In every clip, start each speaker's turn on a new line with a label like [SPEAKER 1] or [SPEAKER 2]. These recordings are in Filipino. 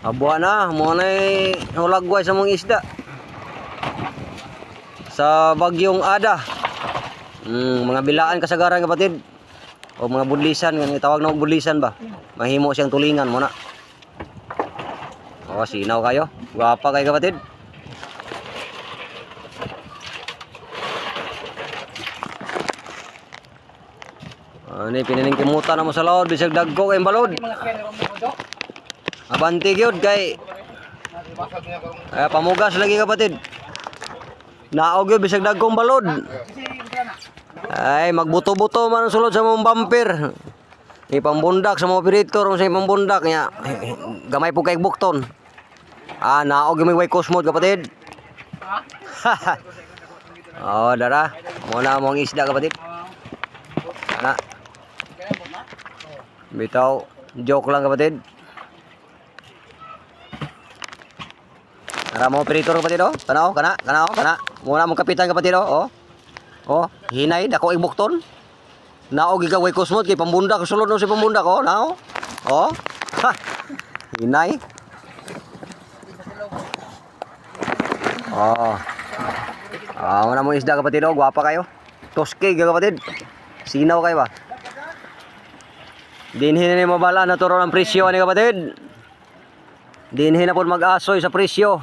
[SPEAKER 1] Abuha na, mo na hulagway sa mga isda. Sa bagyong Ada. Mga bilaan kasagaran kapatid. O mga budlisan, nga tawag na budlisan ba? Mahimo siyang tulingan mo na. O sinaw kayo. Gwapa kayo kapatid. Ano pinining kimuta na mo sa laod, bisag dagko kay balod. Abanti gyud kay pamugas lagi kapatid. Naog gyud bisag dagkong balod. Ay magbuto-buto man sulod sa mong bumper. Ipambundak sa mga operator sa ipambundak nya. Gamay po kay bukton. Naog gyud may way cosmod kapatid. Oh, dara. Mo na mong isda kapatid. Ana. Bitaw, joke lang kapatid. Ara mo operator kapatid oh. Kana. Muna mong kapitan kapatid oh. Oh, hinay dako ibukton. Naog gigaway kusmod kay pambundak sulod no si pambundak oh. Nao. Oh. Ha. Hinay. Oh. Muna mong isda kapatid oh, gwapa kayo. Toske kapatid. Sinaw kayo ba? Dinhin ni mabala na turo ng presyo ni kapatid. Dinhin na po mag-asoy sa presyo.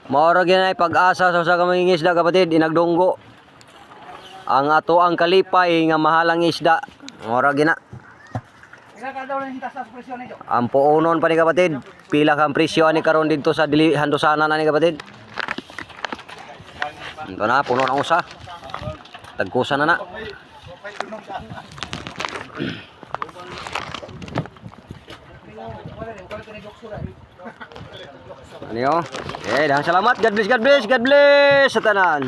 [SPEAKER 1] Maura ginay pag-asa sa kaming isda kapatid, inagdunggo. Ang ato ang kalipay nga mahalang isda. Maura gina. Ang puunon pa ni kapatid, pila kang presyo ani karon dito sa handosana na ni kapatid. Ito na, puno ang usa. Tagkusan na. Ano yun? Salamat. God bless sa tanan.